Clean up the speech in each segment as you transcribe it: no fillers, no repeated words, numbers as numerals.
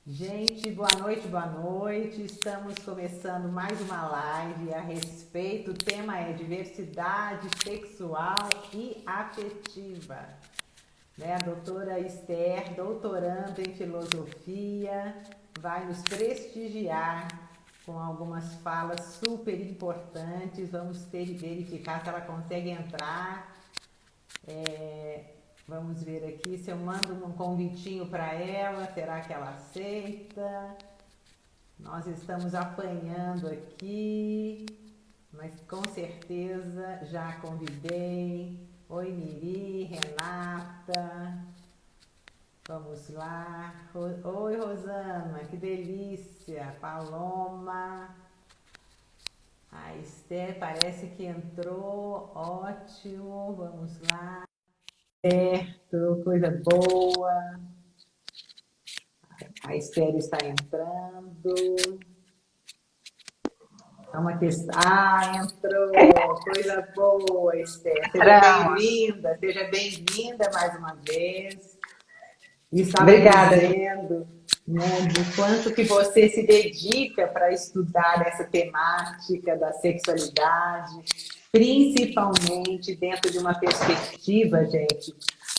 Gente, boa noite, boa noite. Estamos começando mais uma live a respeito. O tema é diversidade sexual e afetiva. Né? A doutora Esther, doutoranda em filosofia, vai nos prestigiar com algumas falas super importantes. Vamos ter que verificar se ela consegue entrar. Vamos ver aqui se eu mando um convitinho para ela, será que ela aceita? Nós estamos apanhando aqui, mas com certeza já convidei. Oi, Miri, Renata. Vamos lá. Oi, Rosana, que delícia. Paloma. A Esther parece que entrou. Ótimo. Vamos lá. Certo, coisa boa. A Esther está entrando. É uma questão. Ah, entrou! Coisa boa, Esther. Seja bem-vinda mais uma vez. E estava dizendo, né, do quanto que você se dedica para estudar essa temática da sexualidade, principalmente dentro de uma perspectiva, gente,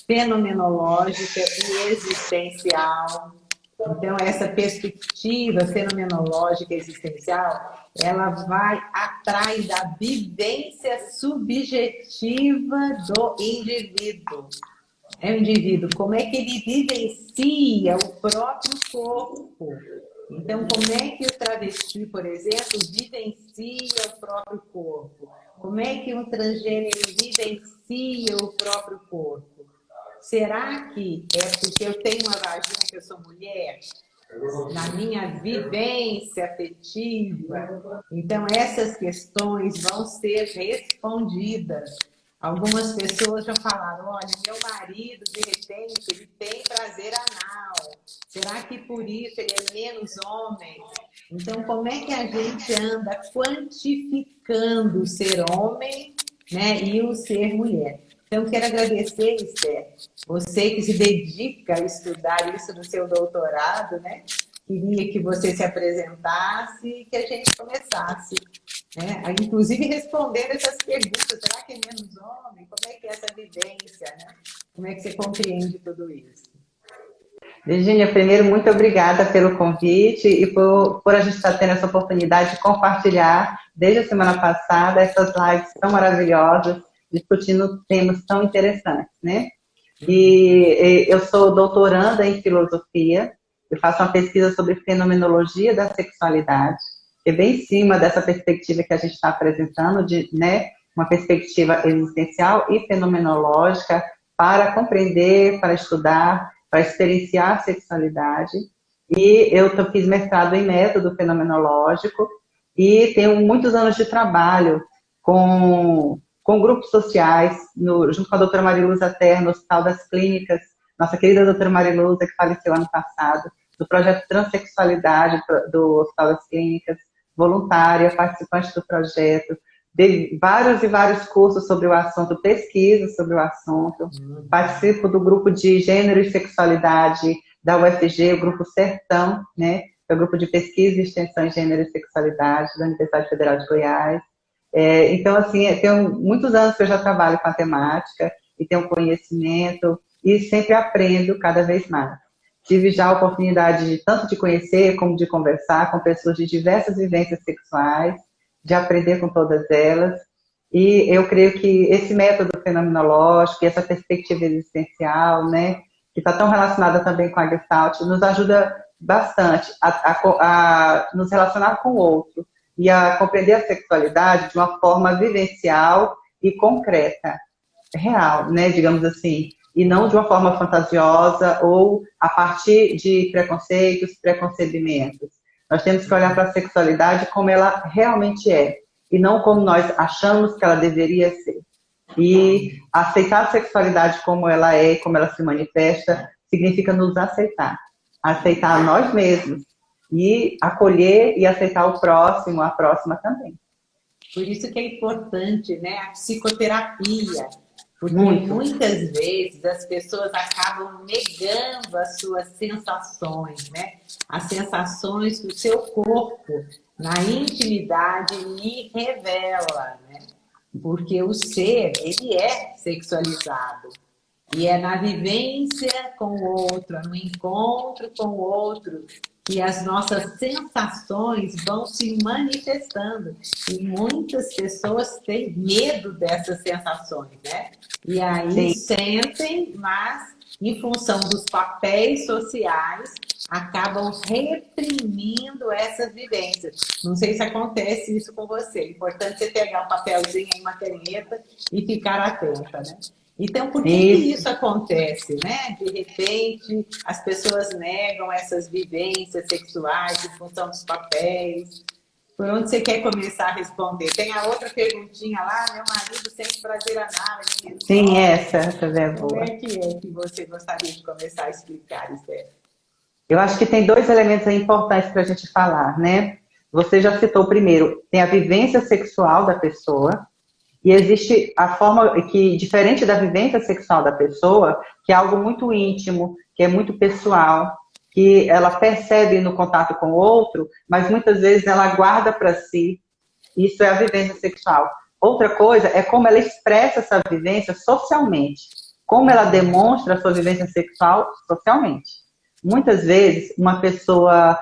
fenomenológica e existencial. Então, essa perspectiva fenomenológica e existencial, ela vai atrás da vivência subjetiva do indivíduo. É o indivíduo, como é que ele vivencia o próprio corpo. Então, como é que o travesti, por exemplo, vivencia o próprio corpo? Como é que um transgênero vivencia o próprio corpo? Será que é porque eu tenho uma vagina que eu sou mulher? Na minha vivência afetiva? Então, essas questões vão ser respondidas. Algumas pessoas já falaram, olha, meu marido, de repente, ele tem prazer anal. Será que por isso ele é menos homem? Então, como é que a gente anda quantificando o ser homem, né, e o ser mulher? Então, quero agradecer, Esther, você que se dedica a estudar isso no seu doutorado, né? Queria que você se apresentasse e que a gente começasse, né? Inclusive respondendo essas perguntas, será que é menos homem? Como é que é essa vivência, né? Como é que você compreende tudo isso? Virgínia, primeiro, muito obrigada pelo convite e por a gente estar tendo essa oportunidade de compartilhar, desde a semana passada, essas lives tão maravilhosas, discutindo temas tão interessantes, né? E eu sou doutoranda em filosofia, eu faço uma pesquisa sobre fenomenologia da sexualidade, que é bem em cima dessa perspectiva que a gente está apresentando, de, né, uma perspectiva existencial e fenomenológica para compreender, para estudar, para experienciar a sexualidade. E eu fiz mestrado em método fenomenológico e tenho muitos anos de trabalho com grupos sociais, junto com a doutora Mariluza Terra, no Hospital das Clínicas, nossa querida doutora Mariluza, que faleceu ano passado, do projeto Transsexualidade do Hospital das Clínicas, voluntária, participante do projeto, de vários e vários cursos sobre o assunto, pesquisa sobre o assunto, participo do grupo de Gênero e Sexualidade da UFG, o grupo Sertão, né, que é o grupo de pesquisa e extensão em Gênero e Sexualidade da Universidade Federal de Goiás. Então, assim, tenho muitos anos que eu já trabalho com a temática e tenho conhecimento e sempre aprendo cada vez mais. Tive já a oportunidade tanto de conhecer como de conversar com pessoas de diversas vivências sexuais, de aprender com todas elas, e eu creio que esse método fenomenológico, essa perspectiva existencial, né, que está tão relacionada também com a Gestalt, nos ajuda bastante a nos relacionar com o outro e a compreender a sexualidade de uma forma vivencial e concreta, real, né, digamos assim, e não de uma forma fantasiosa ou a partir de preconceitos, preconcebimentos. Nós temos que olhar para a sexualidade como ela realmente é, e não como nós achamos que ela deveria ser. E aceitar a sexualidade como ela é, como ela se manifesta, significa nos aceitar. Aceitar nós mesmos. E acolher e aceitar o próximo, a próxima também. Por isso que é importante, né, a psicoterapia, Porque Muito. muitas vezes as pessoas acabam negando as suas sensações, né? As sensações que o seu corpo, na intimidade, lhe revela, né? Porque o ser, ele é sexualizado. E é na vivência com o outro, no encontro com o outro, que as nossas sensações vão se manifestando. E muitas pessoas têm medo dessas sensações, né? E aí Sim. sentem, mas em função dos papéis sociais, acabam reprimindo essas vivências. Não sei se acontece isso com você. É importante você pegar um papelzinho e uma caneta e ficar atenta, né? Então, por que isso acontece, né? De repente, as pessoas negam essas vivências sexuais em função dos papéis. Por onde você quer começar a responder? Tem a outra perguntinha lá, meu marido sente prazer anal. Sim, essa é Como boa. é que você gostaria de começar a explicar, Esther? Eu acho que tem dois elementos importantes para a gente falar, né? Você já citou primeiro, tem a vivência sexual da pessoa, e existe a forma que, diferente da vivência sexual da pessoa, que é algo muito íntimo, que é muito pessoal, que ela percebe no contato com o outro, mas muitas vezes ela guarda para si. Isso é a vivência sexual. Outra coisa é como ela expressa essa vivência socialmente, como ela demonstra a sua vivência sexual socialmente. Muitas vezes, uma pessoa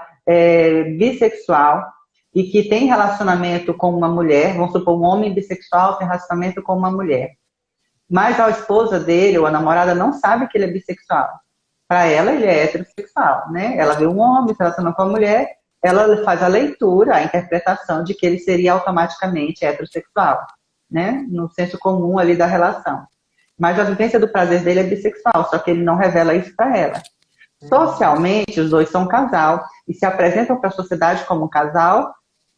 bissexual e que tem relacionamento com uma mulher, vamos supor, um homem bissexual tem relacionamento com uma mulher, mas a esposa dele ou a namorada não sabe que ele é bissexual. Para ela, ele é heterossexual, né? Ela vê um homem se relacionando com a mulher, ela faz a leitura, a interpretação de que ele seria automaticamente heterossexual, né? No senso comum ali da relação. Mas a vivência do prazer dele é bissexual, só que ele não revela isso para ela. Socialmente, os dois são um casal e se apresentam para a sociedade como um casal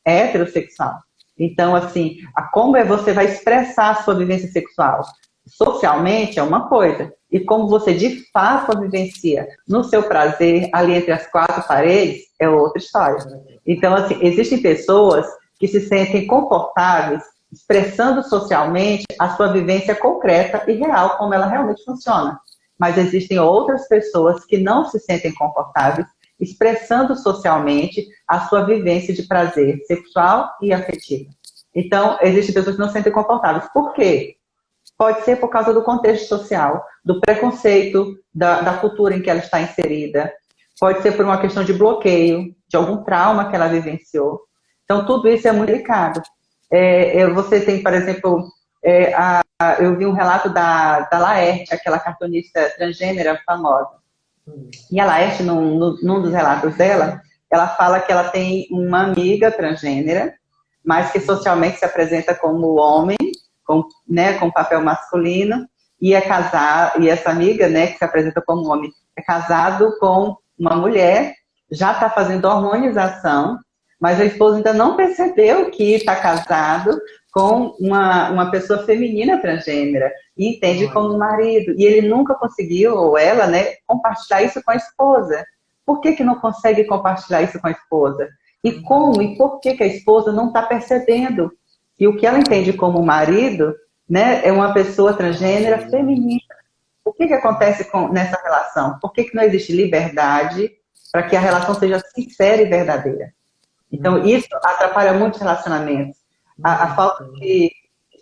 heterossexual. Então, assim, como você vai expressar a sua vivência sexual? Socialmente é uma coisa, e como você de fato a vivencia no seu prazer, ali entre as quatro paredes, é outra história. Então, assim, existem pessoas que se sentem confortáveis expressando socialmente a sua vivência concreta e real, como ela realmente funciona. Mas existem outras pessoas que não se sentem confortáveis expressando socialmente a sua vivência de prazer sexual e afetivo. Então, existem pessoas que não se sentem confortáveis. Por quê? Pode ser por causa do contexto social, do preconceito, da cultura em que ela está inserida. Pode ser por uma questão de bloqueio, de algum trauma que ela vivenciou. Então, tudo isso é muito delicado. Você tem, por exemplo, eu vi um relato da Laerte, aquela cartunista transgênera famosa. E a Laerte, num dos relatos dela, ela fala que ela tem uma amiga transgênera, mas que socialmente se apresenta como homem, com papel masculino, e é casada, e essa amiga, né, que se apresenta como homem, é casado com uma mulher, já está fazendo hormonização, mas a esposa ainda não percebeu que está casado com uma pessoa feminina transgênera e entende como marido. E ele nunca conseguiu, ou ela, né, compartilhar isso com a esposa. Por que não consegue compartilhar isso com a esposa? E como e por que a esposa não está percebendo? E o que ela entende como marido, né, é uma pessoa transgênera feminina. O que acontece nessa relação? Por que não existe liberdade para que a relação seja sincera e verdadeira? Então, isso atrapalha muito os relacionamentos. A falta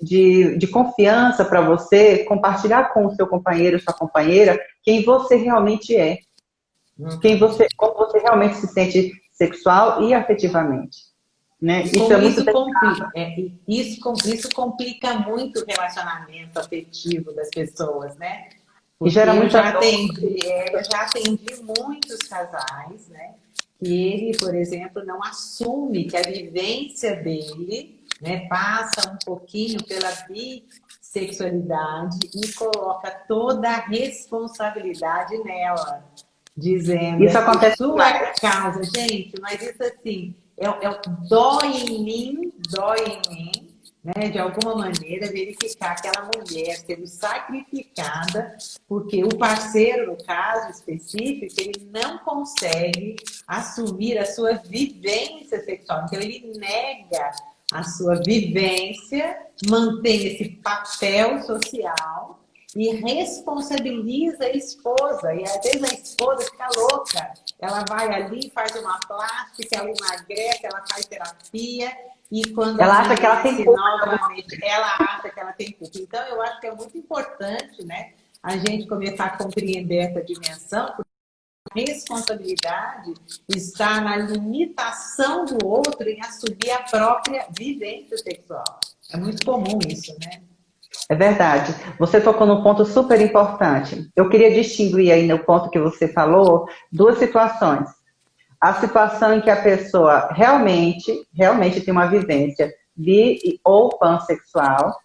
de confiança para você compartilhar com o seu companheiro, sua companheira, quem você realmente é. Como você realmente se sente sexual e afetivamente. Né? Isso complica muito o relacionamento afetivo das pessoas, né? E gera muita eu já atendi muitos casais, né? Que ele, por exemplo, não assume que a vivência dele, né, passa um pouquinho pela bissexualidade e coloca toda a responsabilidade nela, dizendo isso acontece sua causa, gente, mas isso assim, dói em mim, né, de alguma maneira, verificar aquela mulher sendo sacrificada, porque o parceiro, no caso específico, ele não consegue assumir a sua vivência sexual. Então, ele nega a sua vivência, mantém esse papel social e responsabiliza a esposa. E às vezes a esposa fica louca. Ela vai ali, faz uma plástica, ela emagrece, ela faz terapia. E quando ela acha que ela tem culpa. novamente, ela acha que ela tem culpa. Então, eu acho que é muito importante, né, a gente começar a compreender essa dimensão, porque a responsabilidade está na limitação do outro em assumir a própria vivência sexual. É muito comum isso, né? É verdade. Você tocou num ponto super importante. Eu queria distinguir aí no ponto que você falou duas situações. A situação em que a pessoa realmente tem uma vivência bi ou pansexual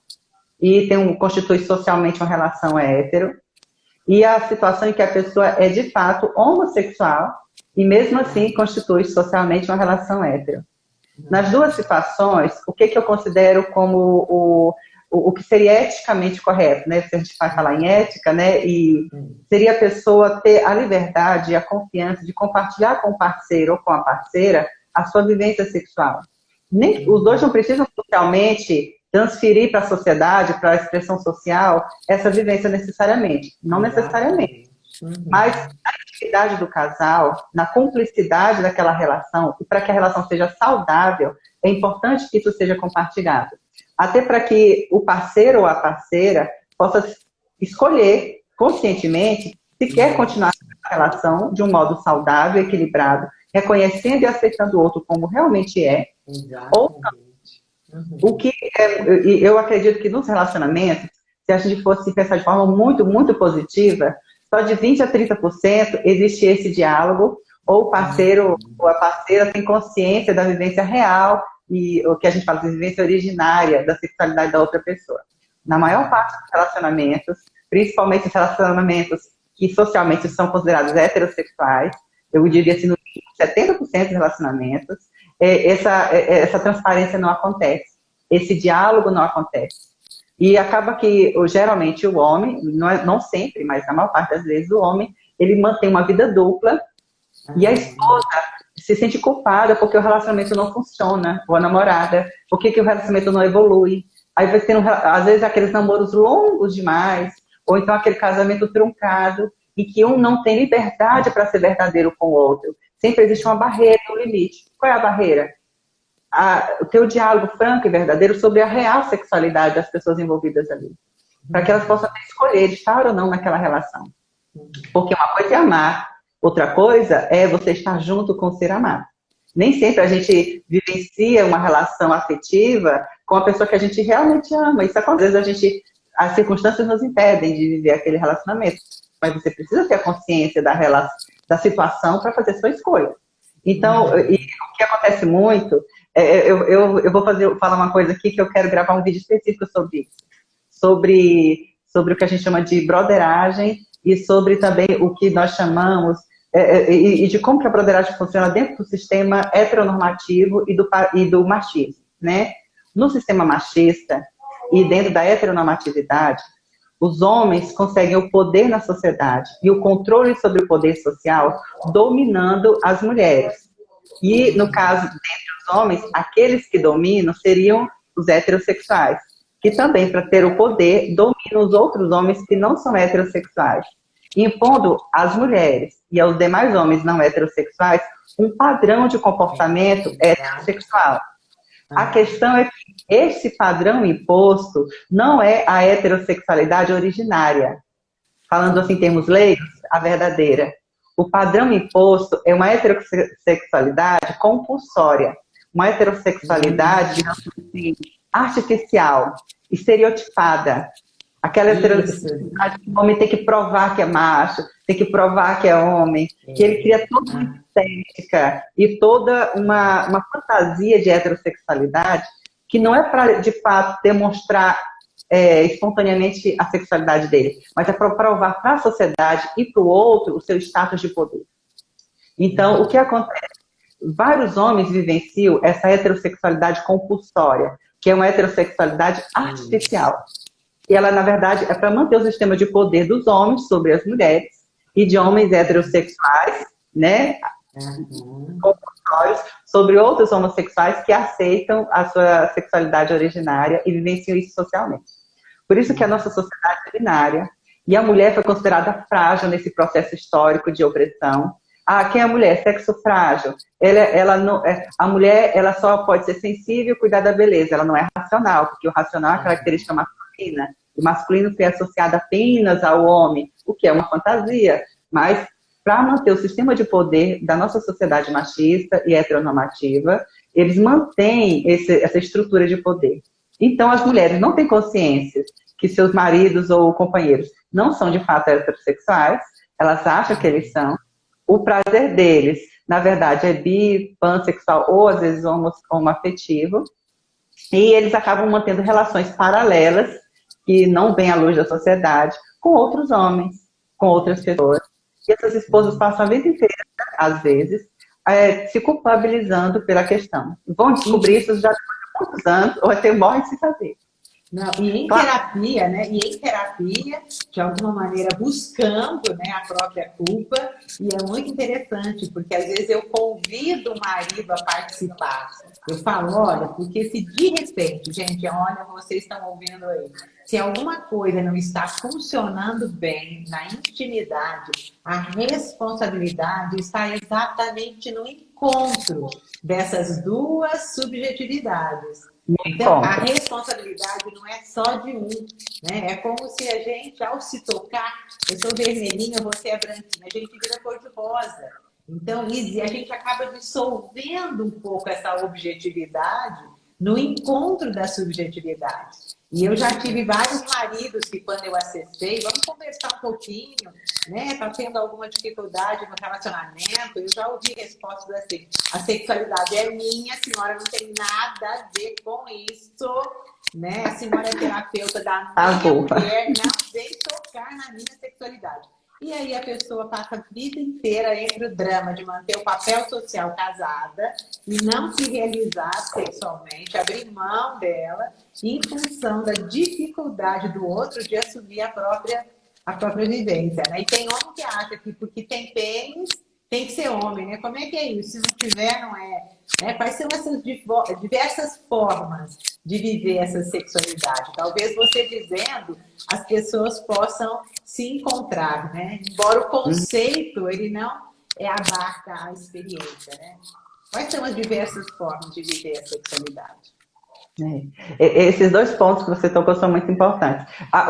e constitui socialmente uma relação hétero, e a situação em que a pessoa é de fato homossexual e mesmo assim constitui socialmente uma relação hétero. Nas duas situações, o que eu considero como o que seria eticamente correto, né? Se a gente vai falar em ética, né? E seria a pessoa ter a liberdade e a confiança de compartilhar com o parceiro ou com a parceira a sua vivência sexual. Os dois não precisam socialmente transferir para a sociedade, para a expressão social, essa vivência necessariamente. Não necessariamente. Mas na intimidade do casal, na cumplicidade daquela relação, e para que a relação seja saudável, é importante que isso seja compartilhado. Até para que o parceiro ou a parceira possa escolher conscientemente se quer continuar a relação de um modo saudável, equilibrado, reconhecendo e aceitando o outro como realmente é, ou não. O que eu acredito que nos relacionamentos, se a gente fosse pensar de forma muito, muito positiva, só de 20% a 30% existe esse diálogo, ou o parceiro ou a parceira tem consciência da vivência real e o que a gente fala de vivência originária da sexualidade da outra pessoa. Na maior parte dos relacionamentos, principalmente os relacionamentos que socialmente são considerados heterossexuais, eu diria assim, no 70% dos relacionamentos, essa transparência não acontece, esse diálogo não acontece. E acaba que, geralmente, o homem, não sempre, mas na maior parte das vezes, o homem, ele mantém uma vida dupla e a esposa se sente culpada porque o relacionamento não funciona, ou a namorada, porque o relacionamento não evolui. Aí vai tendo, às vezes, aqueles namoros longos demais, ou então aquele casamento truncado, e que um não tem liberdade para ser verdadeiro com o outro. Sempre existe uma barreira, um limite. Qual é a barreira? Ter o diálogo franco e verdadeiro sobre a real sexualidade das pessoas envolvidas ali. Para que elas possam escolher estar ou não naquela relação. Porque uma coisa é amar, outra coisa é você estar junto com o ser amado. Nem sempre a gente vivencia uma relação afetiva com a pessoa que a gente realmente ama. Isso acontece, às vezes as circunstâncias nos impedem de viver aquele relacionamento. Mas você precisa ter a consciência da situação para fazer sua escolha. Então, o que acontece muito, eu vou falar uma coisa aqui que eu quero gravar um vídeo específico sobre isso. Sobre o que a gente chama de broderagem e sobre também o que nós chamamos e de como que a broderagem funciona dentro do sistema heteronormativo e do machismo, né? No sistema machista e dentro da heteronormatividade, os homens conseguem o poder na sociedade e o controle sobre o poder social dominando as mulheres. E, no caso, dentre os homens, aqueles que dominam seriam os heterossexuais, que também, para ter o poder, dominam os outros homens que não são heterossexuais, impondo às mulheres e aos demais homens não heterossexuais um padrão de comportamento heterossexual. A questão é que esse padrão imposto não é a heterossexualidade originária. Falando assim em termos leigos, a verdadeira. O padrão imposto é uma heterossexualidade compulsória. Uma heterossexualidade, digamos assim, artificial, estereotipada. Aquela heterossexualidade que o homem tem que provar que é macho, tem que provar que é homem, que ele cria toda uma estética e toda uma fantasia de heterossexualidade que não é para, de fato, demonstrar espontaneamente a sexualidade dele, mas é para provar para a sociedade e para o outro o seu status de poder. Então, o que acontece? Vários homens vivenciam essa heterossexualidade compulsória, que é uma heterossexualidade artificial. E ela, na verdade, é para manter o sistema de poder dos homens sobre as mulheres e de homens heterossexuais, né, compulsórios, sobre outros homossexuais que aceitam a sua sexualidade originária e vivenciam isso socialmente. Por isso que a nossa sociedade binária, E a mulher foi considerada frágil nesse processo histórico de opressão. Ah, quem é a mulher? Sexo frágil. A mulher ela só pode ser sensível e cuidar da beleza, ela não é racional, porque o racional é a característica masculina. O masculino foi associado apenas ao homem, o que é uma fantasia. Mas, para manter o sistema de poder da nossa sociedade machista e heteronormativa, eles mantêm essa estrutura de poder. Então, as mulheres não têm consciência que seus maridos ou companheiros não são, de fato, heterossexuais, elas acham que eles são. O prazer deles, na verdade, é bi, pansexual ou, às vezes, homoafetivo. E eles acabam mantendo relações paralelas, que não vêm à luz da sociedade, com outros homens, com outras pessoas. E essas esposas passam a vida inteira, às vezes, se culpabilizando pela questão. Vão descobrir isso já há muitos anos, ou até morrem sem saber. Não, e em terapia, né? E em terapia, de alguma maneira, buscando, né, a própria culpa. E é muito interessante, porque às vezes eu convido o marido a participar. Eu falo, olha, porque se de repente, gente, olha, vocês estão ouvindo aí, se alguma coisa não está funcionando bem na intimidade, a responsabilidade está exatamente no encontro dessas duas subjetividades. Então, a responsabilidade não é só de um, né? É como se a gente, ao se tocar, eu sou vermelhinha, você é branquinha, a gente vira cor de rosa. Então, a gente acaba dissolvendo um pouco essa objetividade no encontro da subjetividade. E eu já tive vários maridos que, quando eu acessei, vamos conversar um pouquinho, né? Tá tendo alguma dificuldade no relacionamento? Eu já ouvi respostas assim: a sexualidade é minha, a senhora não tem nada a ver com isso, né? A senhora é terapeuta da minha mulher, não vem tocar na minha sexualidade. E aí a pessoa passa a vida inteira entre o drama de manter o papel social casada e não se realizar sexualmente, abrir mão dela, em função da dificuldade do outro de assumir a própria vivência, né? E tem homem que acha que porque tem pênis, tem que ser homem, né? Como é que é isso? Se não tiver, não é. Né? Quais são essas diversas formas de viver essa sexualidade? Talvez você dizendo, as pessoas possam se encontrar, né? Embora o conceito, ele não abarca a experiência, né? Quais são as diversas formas de viver a sexualidade? Esses dois pontos que você tocou são muito importantes.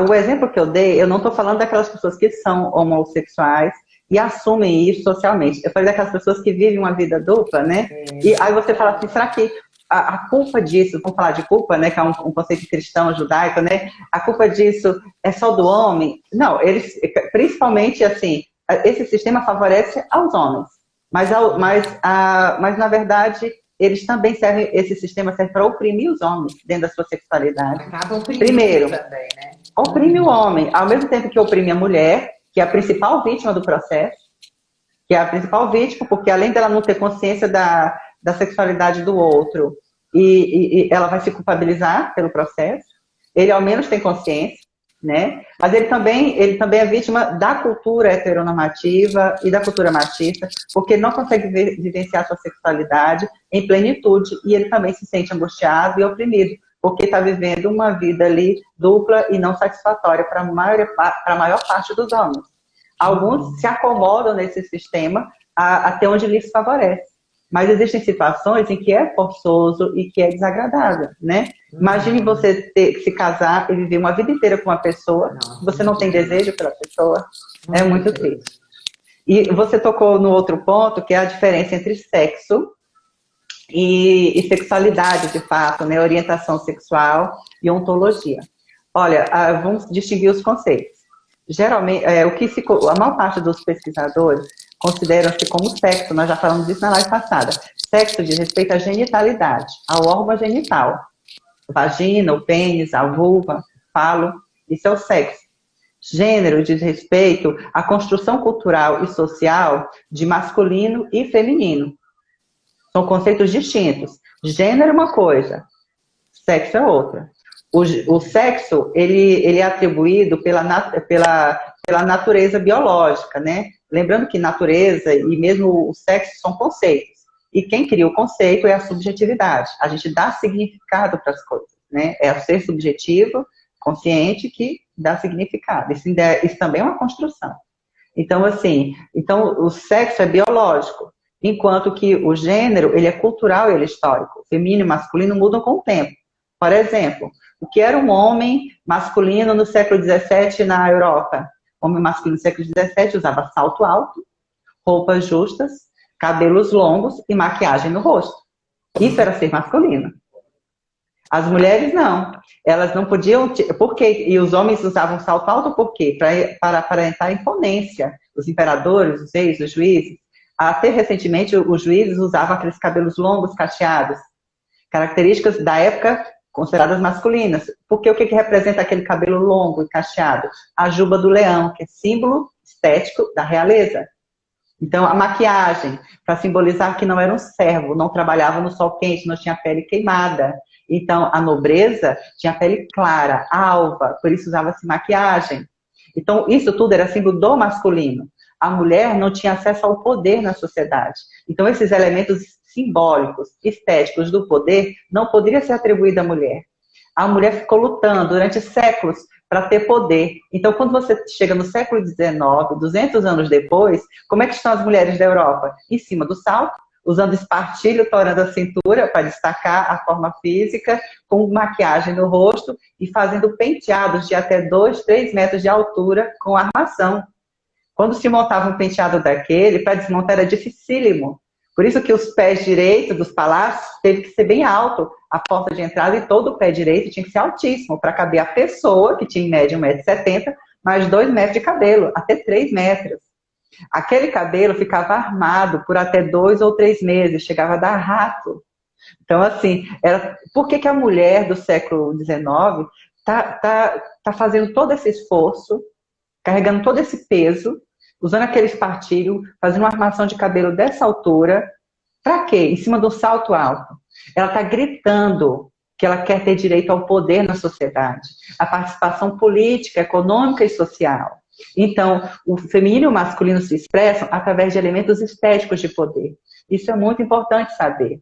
O exemplo que eu dei, eu não estou falando daquelas pessoas que são homossexuais e assumem isso socialmente. Eu falei daquelas pessoas que vivem uma vida dupla, né? E aí você fala assim, será que a culpa disso, vamos falar de culpa, né? Que é um conceito cristão, judaico, né? A culpa disso é só do homem? Não, eles, principalmente assim, esse sistema favorece aos homens. Mas na verdade, eles também servem, esse sistema serve para oprimir os homens dentro da sua sexualidade. Acaba oprimindo primeiro, também, né? Oprime o homem, ao mesmo tempo que oprime a mulher, que é a principal vítima do processo, que é a principal vítima, porque além dela não ter consciência da sexualidade do outro, e ela vai se culpabilizar pelo processo, ele ao menos tem consciência, né? Mas ele também é vítima da cultura heteronormativa e da cultura machista, porque ele não consegue vivenciar sua sexualidade em plenitude, e ele também se sente angustiado e oprimido, porque está vivendo uma vida ali dupla e não satisfatória para a maior parte dos homens. Alguns se acomodam nesse sistema até onde lhes favorece. Mas existem situações em que é forçoso e que é desagradável, né? Imagine você ter que se casar e viver uma vida inteira com uma pessoa, você não tem desejo pela pessoa, é muito triste. E você tocou no outro ponto, que é a diferença entre sexo e sexualidade, de fato, né? Orientação sexual e ontologia. Olha, vamos distinguir os conceitos. Geralmente, a maior parte dos pesquisadores consideram-se como sexo, nós já falamos disso na live passada. Sexo diz respeito à genitalidade, ao órgão genital. Vagina, o pênis, a vulva, falo, isso é o sexo. Gênero diz respeito à construção cultural e social de masculino e feminino. São conceitos distintos. Gênero é uma coisa, sexo é outra. O sexo, ele é atribuído pela natureza biológica, né? Lembrando que natureza e mesmo o sexo são conceitos. E quem cria o conceito é a subjetividade. A gente dá significado para as coisas, né? É o ser subjetivo consciente que dá significado. Isso também é uma construção. Então, assim, o sexo é biológico, enquanto que o gênero, ele é cultural e ele é histórico. O feminino e o masculino mudam com o tempo. Por exemplo, o que era um homem masculino no século XVII na Europa? O homem masculino no século XVII usava salto alto, roupas justas, cabelos longos e maquiagem no rosto. Isso era ser masculino. As mulheres não. Elas não podiam... Por quê? E os homens usavam salto alto por quê? Para aparentar a imponência. Os imperadores, os reis, os juízes. Até recentemente, os juízes usavam aqueles cabelos longos, cacheados. Características da época consideradas masculinas. Porque o que representa aquele cabelo longo e cacheado? A juba do leão, que é símbolo estético da realeza. Então, a maquiagem, para simbolizar que não era um servo, não trabalhava no sol quente, não tinha pele queimada. Então, a nobreza tinha pele clara, alva, por isso usava-se maquiagem. Então, isso tudo era símbolo do masculino. A mulher não tinha acesso ao poder na sociedade. Então, esses elementos simbólicos, estéticos do poder, não poderiam ser atribuídos à mulher. A mulher ficou lutando durante séculos para ter poder. Então, quando você chega no século XIX, 200 anos depois, como é que estão as mulheres da Europa? Em cima do salto, usando espartilho, torando a cintura para destacar a forma física, com maquiagem no rosto e fazendo penteados de até 2, 3 metros de altura com armação. Quando se montava um penteado daquele, para desmontar era dificílimo. Por isso que os pés direitos dos palácios teve que ser bem alto. A porta de entrada e todo o pé direito tinha que ser altíssimo para caber a pessoa, que tinha em média 1,70 m, mais 2 metros de cabelo, até 3 metros. Aquele cabelo ficava armado por até 2 ou 3 meses, chegava a dar rato. Então, assim, por que a mulher do século XIX tá fazendo todo esse esforço, carregando todo esse peso, usando aquele espartilho, fazendo uma armação de cabelo dessa altura, para quê? Em cima do salto alto. Ela está gritando que ela quer ter direito ao poder na sociedade, a participação política, econômica e social. Então, o feminino e o masculino se expressam através de elementos estéticos de poder. Isso é muito importante saber.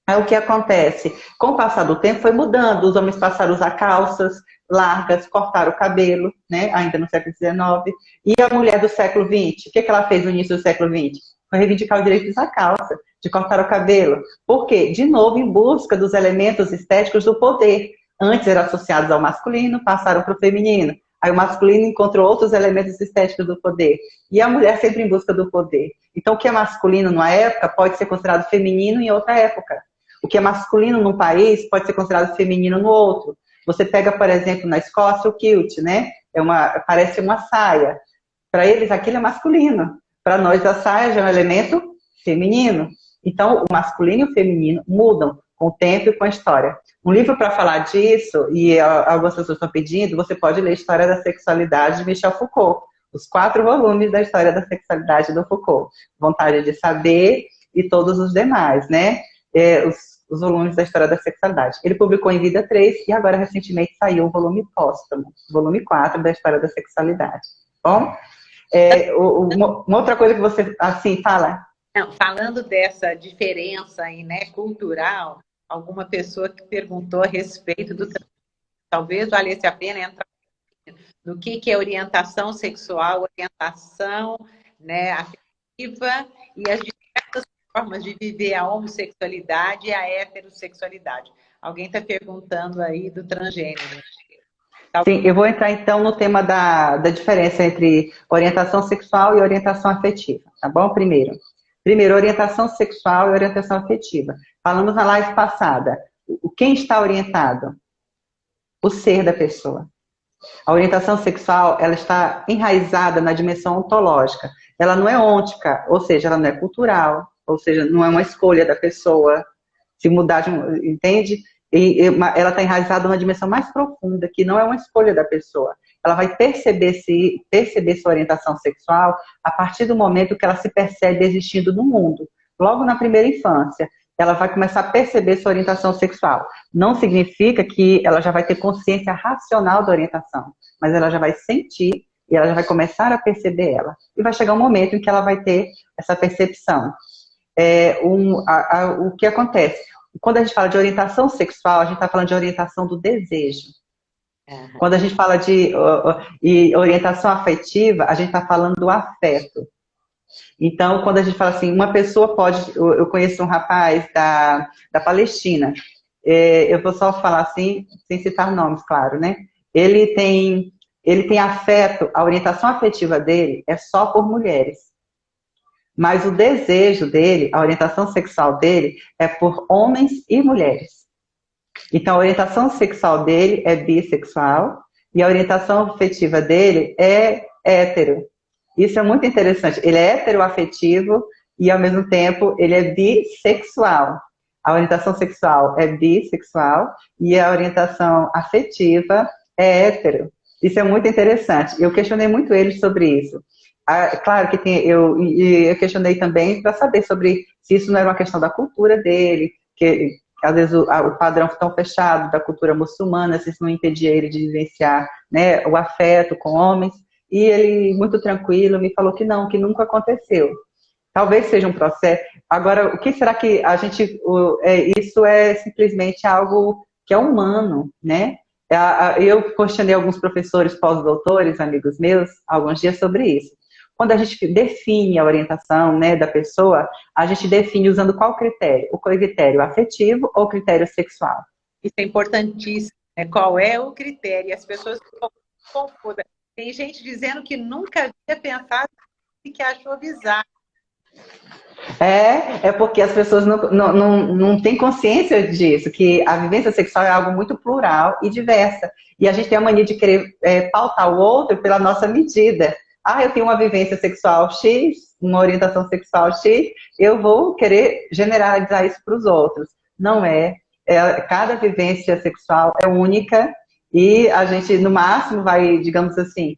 Aí o que acontece? Com o passar do tempo foi mudando, os homens passaram a usar calças largas, cortaram o cabelo, né, ainda no século XIX, e a mulher do século XX, o que ela fez no início do século XX? Foi reivindicar o direito de usar calça, de cortar o cabelo. Por quê? De novo, em busca dos elementos estéticos do poder. Antes eram associados ao masculino, passaram para o feminino. Aí o masculino encontrou outros elementos estéticos do poder. E a mulher sempre em busca do poder. Então, o que é masculino numa época pode ser considerado feminino em outra época. O que é masculino num país pode ser considerado feminino no outro. Você pega, por exemplo, na Escócia, o kilt, né? Parece uma saia. Para eles, aquilo é masculino. Para nós, a saia já é um elemento feminino. Então, o masculino e o feminino mudam com o tempo e com a história. Um livro para falar disso, e algumas pessoas estão pedindo, você pode ler História da Sexualidade de Michel Foucault. Os 4 volumes da História da Sexualidade do Foucault. Vontade de Saber e todos os demais, né? Os volumes da História da Sexualidade. Ele publicou em Vida 3 e agora recentemente saiu o volume póstumo, volume 4 da História da Sexualidade. Bom, uma outra coisa que você, assim, fala. Não, falando dessa diferença aí, né, cultural, alguma pessoa que perguntou a respeito do... Talvez valesse a pena entrar no que é orientação sexual, orientação, né, afetiva e as diversas formas de viver a homossexualidade e a heterossexualidade. Alguém está perguntando aí do transgênero. Sim, eu vou entrar então no tema da diferença entre orientação sexual e orientação afetiva, tá bom? Primeiro, orientação sexual e orientação afetiva. Falamos na live passada. Quem está orientado? O ser da pessoa. A orientação sexual, ela está enraizada na dimensão ontológica. Ela não é ôntica, ou seja, ela não é cultural, ou seja, não é uma escolha da pessoa se mudar, entende? Ela está enraizada numa dimensão mais profunda, que não é uma escolha da pessoa. Ela vai perceber sua orientação sexual a partir do momento que ela se percebe existindo no mundo. Logo na primeira infância, ela vai começar a perceber sua orientação sexual. Não significa que ela já vai ter consciência racional da orientação, mas ela já vai sentir e ela já vai começar a perceber ela. E vai chegar um momento em que ela vai ter essa percepção. O que acontece? Quando a gente fala de orientação sexual, a gente está falando de orientação do desejo. Quando a gente fala de e orientação afetiva, a gente está falando do afeto. Então, quando a gente fala assim, uma pessoa pode... Eu conheço um rapaz da Palestina, eu vou só falar assim, sem citar nomes, claro, né? Ele tem afeto, a orientação afetiva dele é só por mulheres. Mas o desejo dele, a orientação sexual dele, é por homens e mulheres. Então, a orientação sexual dele é bissexual e a orientação afetiva dele é hétero. Isso é muito interessante. Ele é heteroafetivo e, ao mesmo tempo, ele é bissexual. A orientação sexual é bissexual e a orientação afetiva é hétero. Isso é muito interessante. Eu questionei muito ele sobre isso. Claro que eu questionei também para saber sobre se isso não era uma questão da cultura dele, que às vezes o padrão tão fechado da cultura muçulmana, se isso não impedia ele de vivenciar, né, o afeto com homens. E ele, muito tranquilo, me falou que não, que nunca aconteceu. Talvez seja um processo. Agora, o que será que a gente... isso é simplesmente algo que é humano, né? Eu questionei alguns professores pós-doutores, amigos meus, alguns dias sobre isso. Quando a gente define a orientação, né, da pessoa, a gente define usando qual critério? O critério afetivo ou o critério sexual? Isso é importantíssimo, né? Qual é o critério? As pessoas confundem. Tem gente dizendo que nunca havia pensado e que achou bizarro. É porque as pessoas não têm consciência disso, que a vivência sexual é algo muito plural e diversa. E a gente tem a mania de querer pautar o outro pela nossa medida. Eu tenho uma vivência sexual X, uma orientação sexual X, eu vou querer generalizar isso para os outros. Não é. Cada vivência sexual é única e a gente, no máximo, vai, digamos assim,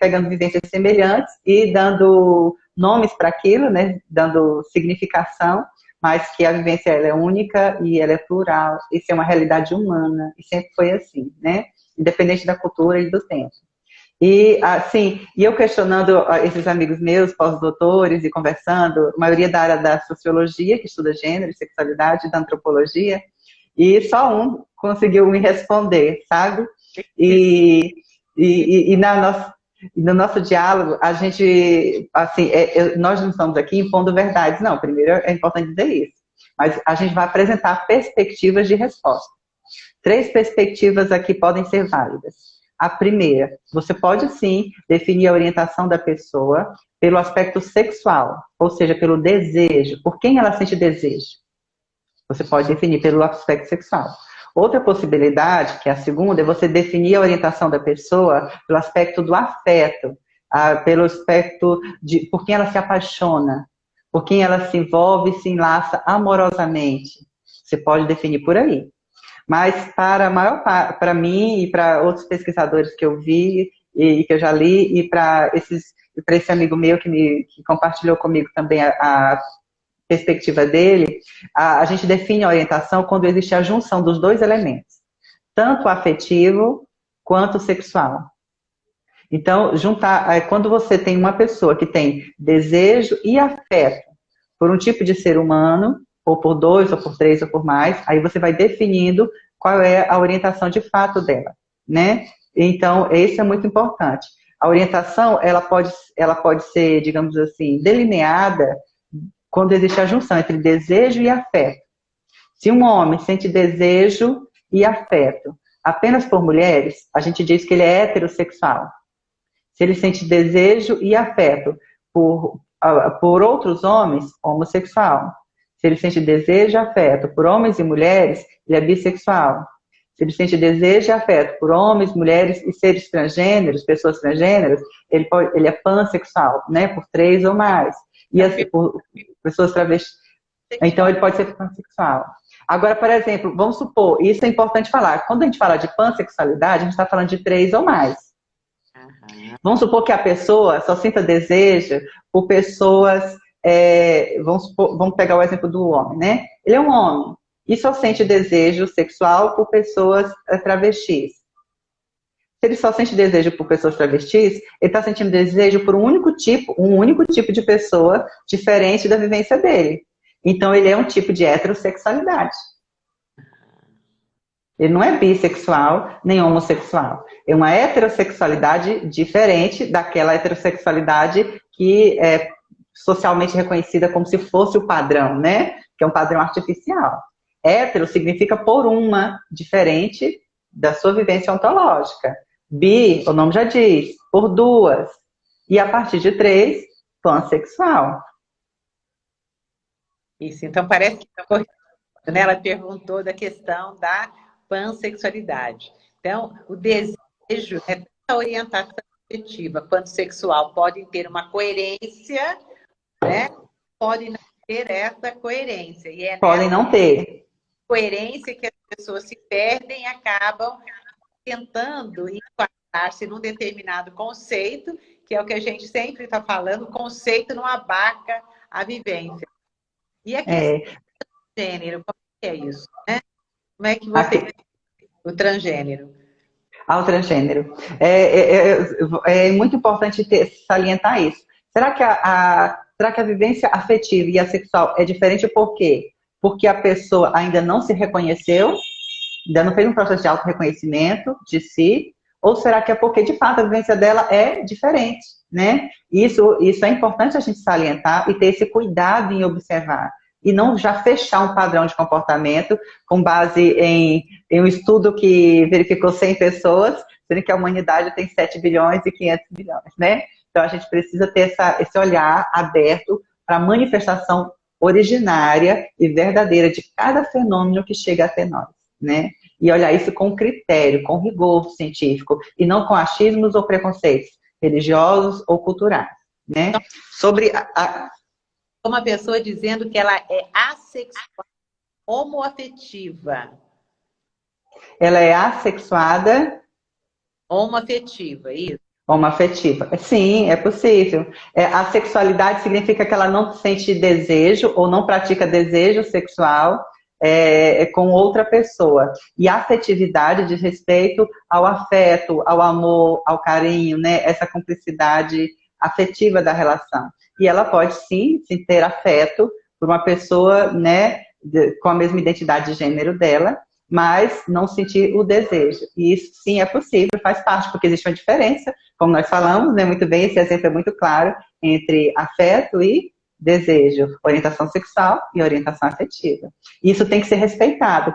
pegando vivências semelhantes e dando nomes para aquilo, né, dando significação, mas que a vivência ela é única e ela é plural. Isso é uma realidade humana e sempre foi assim, né, independente da cultura e do tempo. E, assim, eu questionando esses amigos meus, pós-doutores, e conversando, a maioria da área da sociologia, que estuda gênero e sexualidade, da antropologia, e só um conseguiu me responder, sabe? E no nosso diálogo, a gente, assim, nós não estamos aqui impondo verdades, não, primeiro é importante dizer isso, mas a gente vai apresentar perspectivas de resposta. 3 perspectivas aqui podem ser válidas. A primeira, você pode sim definir a orientação da pessoa pelo aspecto sexual, ou seja, pelo desejo, por quem ela sente desejo. Você pode definir pelo aspecto sexual. Outra possibilidade, que é a segunda, é você definir a orientação da pessoa pelo aspecto do afeto, pelo aspecto de por quem ela se apaixona, por quem ela se envolve e se enlaça amorosamente. Você pode definir por aí. Mas para mim e para outros pesquisadores que eu vi e que eu já li, e para esse amigo meu que compartilhou comigo também a perspectiva dele, a gente define a orientação quando existe a junção dos 2 elementos, tanto afetivo quanto sexual. Então, quando você tem uma pessoa que tem desejo e afeto por um tipo de ser humano, ou por 2, ou por 3, ou por mais, aí você vai definindo qual é a orientação de fato dela, né? Então, isso é muito importante. A orientação, ela pode ser, digamos assim, delineada quando existe a junção entre desejo e afeto. Se um homem sente desejo e afeto apenas por mulheres, a gente diz que ele é heterossexual. Se ele sente desejo e afeto por outros homens, homossexual. Se ele sente desejo e afeto por homens e mulheres, ele é bissexual. Se ele sente desejo e afeto por homens, mulheres e seres transgêneros, pessoas transgêneras, ele é pansexual, né? Por 3 ou mais. E assim, por pessoas travestis. Então, ele pode ser pansexual. Agora, por exemplo, vamos supor, isso é importante falar. Quando a gente fala de pansexualidade, a gente está falando de 3 ou mais. Vamos supor que a pessoa só sinta desejo por pessoas... vamos pegar o exemplo do homem, né? Ele é um homem e só sente desejo sexual por pessoas travestis. Se ele só sente desejo por pessoas travestis, ele está sentindo desejo por um único tipo de pessoa diferente da vivência dele. Então, ele é um tipo de heterossexualidade. Ele não é bissexual nem homossexual. É uma heterossexualidade diferente daquela heterossexualidade que é socialmente reconhecida como se fosse o padrão, né? Que é um padrão artificial. Hétero significa por uma, diferente da sua vivência ontológica. Bi, o nome já diz, por duas. E a partir de 3, pansexual. Isso, então parece que né? Ela perguntou da questão da pansexualidade. Então, o desejo, né, a orientação afetiva quanto sexual podem ter uma coerência, né? Podem não ter essa coerência. E é podem não ter. Coerência que as pessoas se perdem e acabam tentando enquadrar-se num determinado conceito, que é o que a gente sempre está falando, o conceito não abarca a vivência. E a questão do gênero, como é isso, né? Como é que você... O transgênero. Ao transgênero. É muito importante salientar isso. Será que será que a vivência afetiva e a sexual é diferente por quê? Porque a pessoa ainda não se reconheceu, ainda não fez um processo de auto-reconhecimento de si, ou será que é porque, de fato, a vivência dela é diferente, né? Isso é importante a gente salientar e ter esse cuidado em observar. E não já fechar um padrão de comportamento com base em um estudo que verificou 100 pessoas, sendo que a humanidade tem 7 bilhões e 500 bilhões, né? Então, a gente precisa ter esse olhar aberto para a manifestação originária e verdadeira de cada fenômeno que chega até nós, né? E olhar isso com critério, com rigor científico, e não com achismos ou preconceitos religiosos ou culturais, né? Sobre uma pessoa dizendo que ela é assexual, homoafetiva. Ela é assexuada? Homoafetiva, isso. Homoafetiva. Sim, é possível. A sexualidade significa que ela não sente desejo ou não pratica desejo sexual com outra pessoa. E a afetividade diz respeito ao afeto, ao amor, ao carinho, né? Essa cumplicidade afetiva da relação. E ela pode sim ter afeto por uma pessoa, né, com a mesma identidade de gênero dela, mas não sentir o desejo. E isso sim é possível, faz parte, porque existe uma diferença, como nós falamos, né, muito bem, esse exemplo é muito claro, entre afeto e desejo, orientação sexual e orientação afetiva. E isso tem que ser respeitado.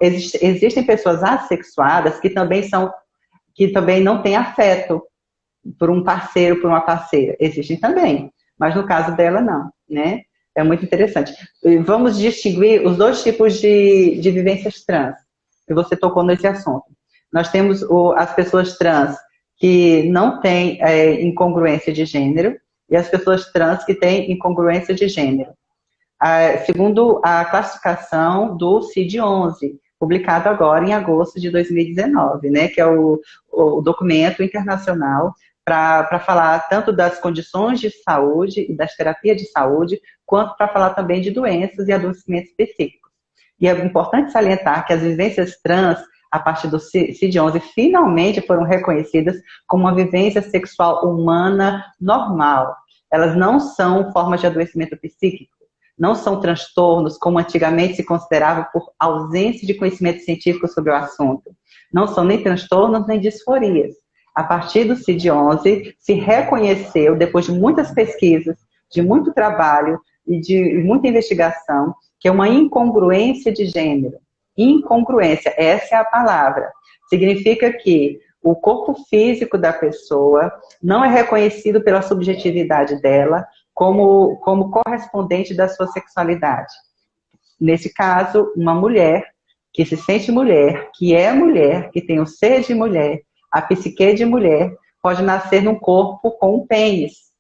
Existem pessoas assexuadas que também não têm afeto por um parceiro, por uma parceira. Existem também, mas no caso dela não, né? É muito interessante. Vamos distinguir os dois tipos de vivências trans, que você tocou nesse assunto. Nós temos as pessoas trans que não têm incongruência de gênero e as pessoas trans que têm incongruência de gênero. Segundo a classificação do CID-11, publicado agora em agosto de 2019, né, que é o documento internacional para falar tanto das condições de saúde e das terapias de saúde, quanto para falar também de doenças e adoecimentos psíquicos. E é importante salientar que as vivências trans, a partir do CID-11, finalmente foram reconhecidas como uma vivência sexual humana normal. Elas não são formas de adoecimento psíquico, não são transtornos, como antigamente se considerava por ausência de conhecimento científico sobre o assunto. Não são nem transtornos, nem disforias. A partir do CID-11, se reconheceu, depois de muitas pesquisas, de muito trabalho e de muita investigação, que é uma incongruência de gênero. Incongruência, essa é a palavra. Significa que o corpo físico da pessoa não é reconhecido pela subjetividade dela como correspondente da sua sexualidade. Nesse caso, uma mulher que se sente mulher, que é mulher, que tem o ser de mulher, a psique de mulher, pode nascer num corpo com um pênis.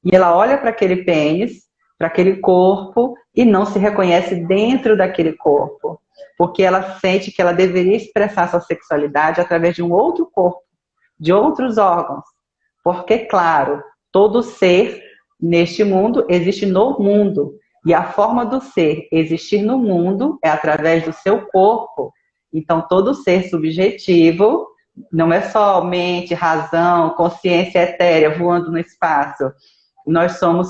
E ela olha para aquele pênis, para aquele corpo, e não se reconhece dentro daquele corpo. Porque ela sente que ela deveria expressar sua sexualidade através de um outro corpo, de outros órgãos. Porque, claro, todo ser neste mundo existe no mundo. E a forma do ser existir no mundo é através do seu corpo. Então, todo ser subjetivo não é só mente, razão, consciência etérea voando no espaço. Nós somos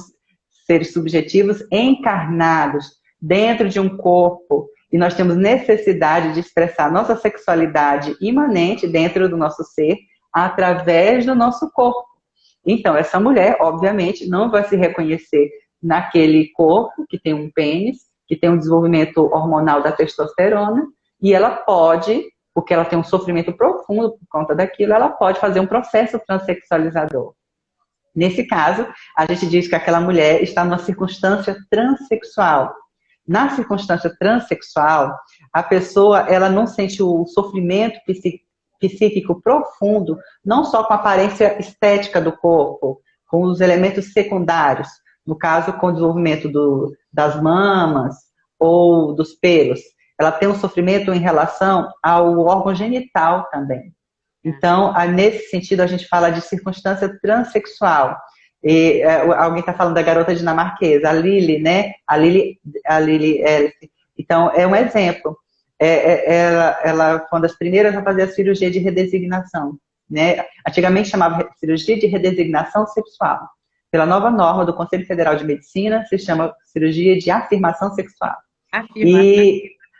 seres subjetivos encarnados dentro de um corpo e nós temos necessidade de expressar nossa sexualidade imanente dentro do nosso ser através do nosso corpo. Então, essa mulher, obviamente, não vai se reconhecer naquele corpo que tem um pênis, que tem um desenvolvimento hormonal da testosterona, e ela pode, porque ela tem um sofrimento profundo por conta daquilo, ela pode fazer um processo transexualizador. Nesse caso, a gente diz que aquela mulher está numa circunstância transexual. Na circunstância transexual, a pessoa ela não sente o sofrimento psíquico profundo, não só com a aparência estética do corpo, com os elementos secundários, no caso, com o desenvolvimento das mamas ou dos pelos. Ela tem um sofrimento em relação ao órgão genital também. Então, nesse sentido, a gente fala de circunstância transexual. E, alguém está falando da garota dinamarquesa, a Lili, né? A Lili Ellis. Então, é um exemplo. Ela foi uma das primeiras a fazer a cirurgia de redesignação, né? Antigamente chamava cirurgia de redesignação sexual. Pela nova norma do Conselho Federal de Medicina, se chama cirurgia de afirmação sexual.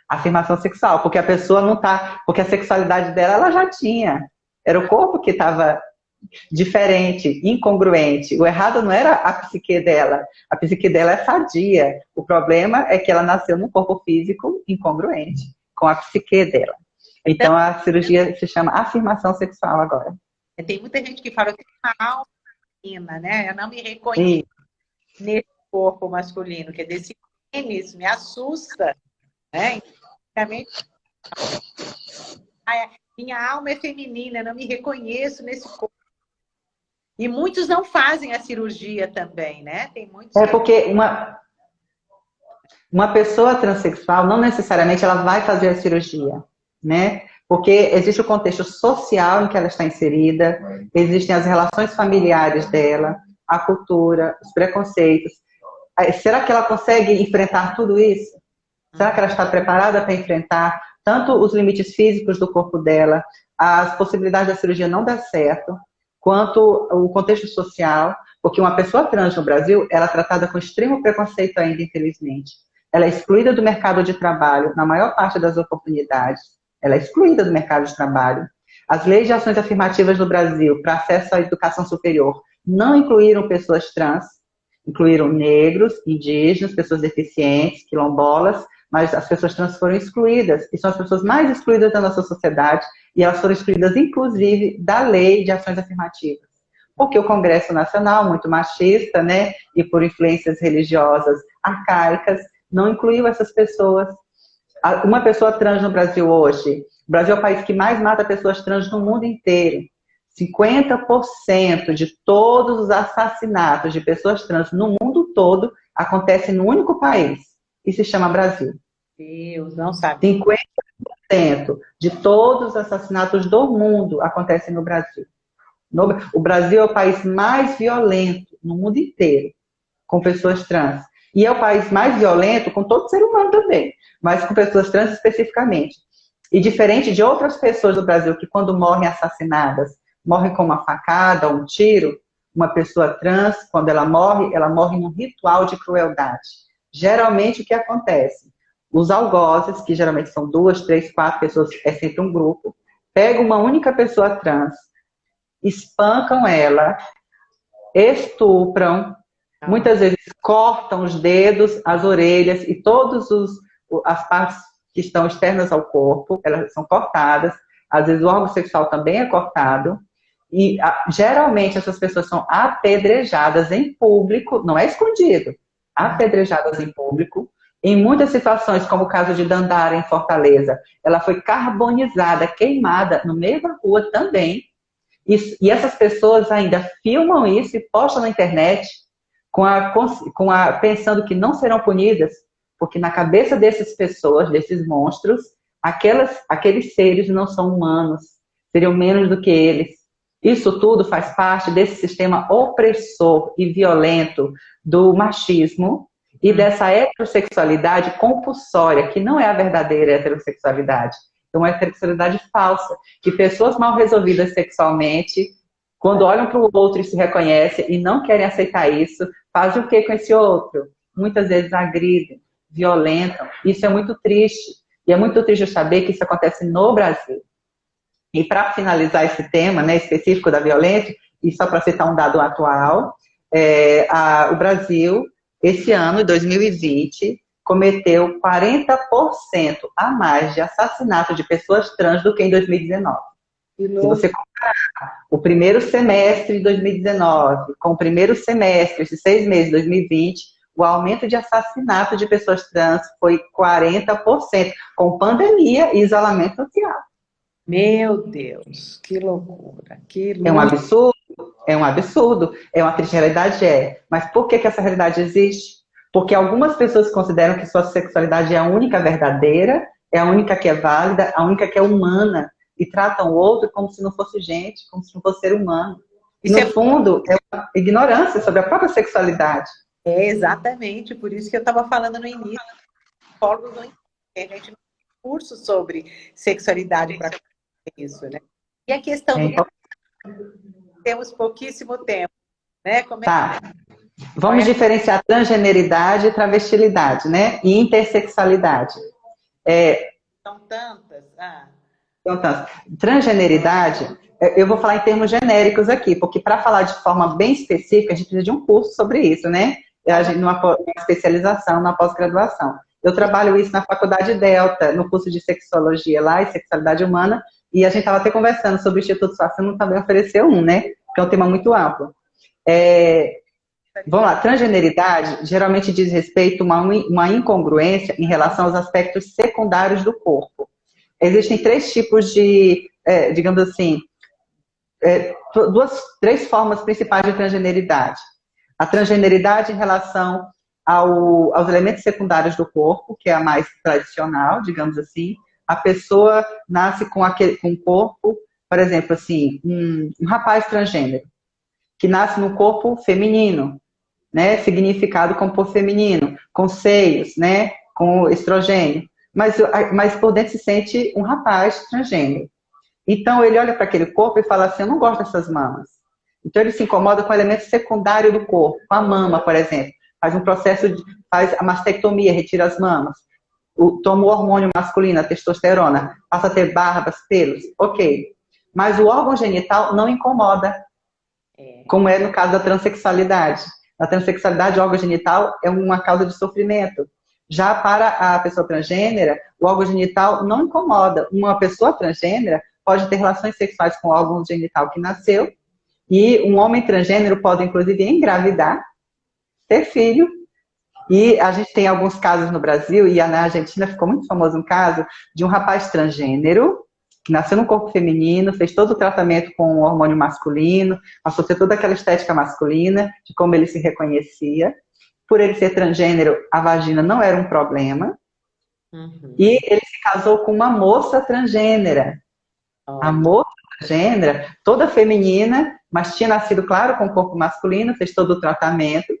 Afirmação sexual, porque a pessoa não está, porque a sexualidade dela ela já tinha. Era o corpo que estava diferente, incongruente. O errado não era a psique dela. A psique dela é sadia. O problema é que ela nasceu num corpo físico incongruente com a psique dela. Então a cirurgia se chama afirmação sexual agora. Tem muita gente que fala que é uma alma feminina, né? Eu não me reconheço nesse corpo masculino, que é desse pênis, me assusta, né? Minha alma é feminina, eu não me reconheço nesse corpo. E muitos não fazem a cirurgia também, né? Tem muitos porque uma pessoa transexual, não necessariamente ela vai fazer a cirurgia, né? Porque existe o contexto social em que ela está inserida, existem as relações familiares dela, a cultura, os preconceitos. Será que ela consegue enfrentar tudo isso? Será que ela está preparada para enfrentar tanto os limites físicos do corpo dela, as possibilidades da cirurgia não dar certo, quanto o contexto social? Porque uma pessoa trans no Brasil, ela é tratada com extremo preconceito ainda, infelizmente. Ela é excluída do mercado de trabalho, na maior parte das oportunidades. Ela é excluída do mercado de trabalho. As leis de ações afirmativas no Brasil para acesso à educação superior não incluíram pessoas trans, incluíram negros, indígenas, pessoas deficientes, quilombolas, mas as pessoas trans foram excluídas, e são as pessoas mais excluídas da nossa sociedade, e elas foram excluídas, inclusive, da lei de ações afirmativas. Porque o Congresso Nacional, muito machista, né, e por influências religiosas arcaicas, não incluiu essas pessoas. Uma pessoa trans no Brasil hoje, o Brasil é o país que mais mata pessoas trans no mundo inteiro. 50% de todos os assassinatos de pessoas trans no mundo todo acontecem no único país, e se chama Brasil. Deus, não sabe. 50% de todos os assassinatos do mundo acontecem no Brasil. O Brasil é o país mais violento no mundo inteiro com pessoas trans. E é o país mais violento com todo ser humano também, mas com pessoas trans especificamente. E diferente de outras pessoas do Brasil que quando morrem assassinadas, morrem com uma facada, um tiro, uma pessoa trans, quando ela morre num ritual de crueldade. Geralmente o que acontece? Os algozes, que geralmente são 2, 3, 4 pessoas, é sempre um grupo, pegam uma única pessoa trans, espancam ela, estupram, muitas vezes cortam os dedos, as orelhas e todas as partes que estão externas ao corpo, elas são cortadas, às vezes o órgão sexual também é cortado, e geralmente essas pessoas são apedrejadas em público, não é escondido, apedrejadas em público. Em muitas situações, como o caso de Dandara, em Fortaleza, ela foi carbonizada, queimada no meio da rua também. E essas pessoas ainda filmam isso e postam na internet pensando que não serão punidas, porque na cabeça dessas pessoas, desses monstros, aqueles seres não são humanos, seriam menos do que eles. Isso tudo faz parte desse sistema opressor e violento do machismo e dessa heterossexualidade compulsória, que não é a verdadeira heterossexualidade. É uma heterossexualidade falsa, que pessoas mal resolvidas sexualmente, quando olham para o outro e se reconhecem e não querem aceitar isso, fazem o que com esse outro? Muitas vezes agridem, violentam. Isso é muito triste. E é muito triste saber que isso acontece no Brasil. E para finalizar esse tema, né, específico da violência, e só para citar um dado atual, o Brasil, esse ano, 2020, cometeu 40% a mais de assassinato de pessoas trans do que em 2019. Se você comparar o primeiro semestre de 2019 com o primeiro semestre de 6 meses de 2020, o aumento de assassinato de pessoas trans foi 40%, com pandemia e isolamento social. Meu Deus, que loucura, que loucura. É um absurdo? É um absurdo. É uma triste realidade? É. Mas por que essa realidade existe? Porque algumas pessoas consideram que sua sexualidade é a única verdadeira, é a única que é válida, a única que é humana, e tratam o outro como se não fosse gente, como se não fosse ser humano. E, no fundo, é uma ignorância sobre a própria sexualidade. É exatamente, por isso que eu estava falando no início. Psicólogos não entendem, a gente não tem curso sobre sexualidade para isso, né? E a questão temos pouquíssimo tempo, né? Tá. Vamos diferenciar transgeneridade e travestilidade, né? E intersexualidade. São tantas. Então, transgeneridade, eu vou falar em termos genéricos aqui, porque para falar de forma bem específica, a gente precisa de um curso sobre isso, né? Numa especialização, na pós-graduação. Eu trabalho isso na Faculdade Delta, no curso de Sexologia lá e Sexualidade Humana, e a gente estava até conversando sobre o Instituto Suassuna também ofereceu um, né? Que é um tema muito amplo. Vamos lá, transgeneridade geralmente diz respeito a uma incongruência em relação aos aspectos secundários do corpo. Existem 3 tipos de, digamos assim, 3 formas principais de transgeneridade. A transgeneridade em relação aos elementos secundários do corpo, que é a mais tradicional, digamos assim. A pessoa nasce com um corpo, por exemplo, assim, um rapaz transgênero, que nasce num corpo feminino, né, significado como por feminino, com seios, né, com estrogênio. Mas por dentro se sente um rapaz transgênero. Então ele olha para aquele corpo e fala assim, eu não gosto dessas mamas. Então ele se incomoda com o elemento secundário do corpo, com a mama, por exemplo. Faz um processo, faz a mastectomia, retira as mamas. Toma o hormônio masculino, a testosterona, passa a ter barbas, pelos, ok. Mas o órgão genital não incomoda, como é no caso da transexualidade. Na transexualidade, o órgão genital é uma causa de sofrimento. Já para a pessoa transgênera, o órgão genital não incomoda. Uma pessoa transgênera pode ter relações sexuais com o órgão genital que nasceu, e um homem transgênero pode, inclusive, engravidar, ter filho, e a gente tem alguns casos no Brasil, e na Argentina ficou muito famoso um caso de um rapaz transgênero, que nasceu num corpo feminino, fez todo o tratamento com o hormônio masculino, passou a ter toda aquela estética masculina, de como ele se reconhecia. Por ele ser transgênero, a vagina não era um problema. E ele se casou com uma moça transgênera. A moça transgênera, toda feminina, mas tinha nascido, claro, com o corpo masculino, fez todo o tratamento.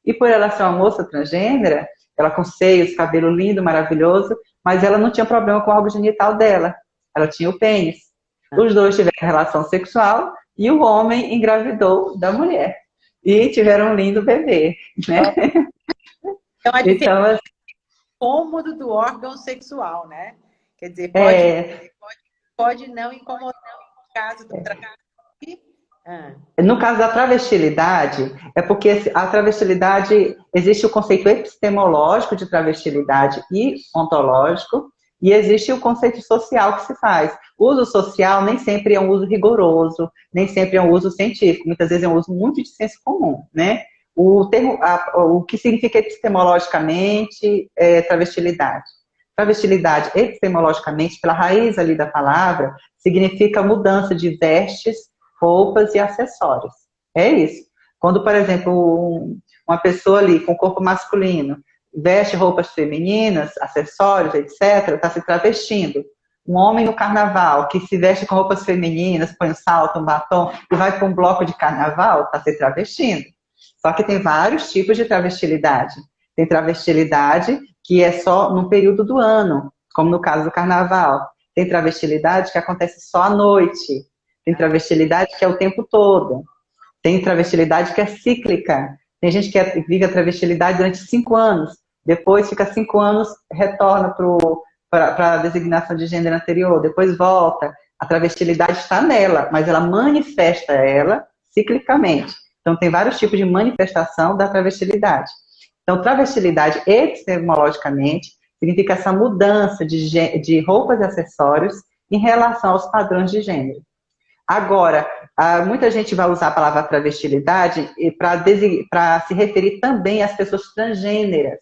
E por ela ser uma moça transgênera, ela com seios, cabelo lindo, maravilhoso, mas ela não tinha problema com o órgão genital dela. Ela tinha o pênis. Os dois tiveram relação sexual e o homem engravidou da mulher. E tiveram um lindo bebê, né? Então, a diferença é o cômodo do órgão sexual, né? Quer dizer, pode não incomodar no caso do tratamento. No caso da travestilidade, é porque a travestilidade, existe o conceito epistemológico de travestilidade e ontológico, e existe o conceito social que se faz. O uso social nem sempre é um uso rigoroso, nem sempre é um uso científico, muitas vezes é um uso muito de senso comum, né? O que significa epistemologicamente é travestilidade. Travestilidade, epistemologicamente, pela raiz ali da palavra, significa mudança de vestes, roupas e acessórios. É isso. Quando, por exemplo, uma pessoa ali com corpo masculino veste roupas femininas, acessórios, etc., está se travestindo. Um homem no carnaval que se veste com roupas femininas, põe um salto, um batom e vai para um bloco de carnaval, está se travestindo. Só que tem vários tipos de travestilidade. Tem travestilidade que é só num período do ano, como no caso do carnaval. Tem travestilidade que acontece só à noite. Tem travestilidade que é o tempo todo. Tem travestilidade que é cíclica. Tem gente que vive a travestilidade durante 5 anos. depois fica 5 anos, retorna para a designação de gênero anterior, depois volta. A travestilidade está nela, mas ela manifesta ela ciclicamente. Então, tem vários tipos de manifestação da travestilidade. Então, travestilidade, epistemologicamente, significa essa mudança de roupas e acessórios em relação aos padrões de gênero. Agora, muita gente vai usar a palavra travestilidade para se referir também às pessoas transgêneras,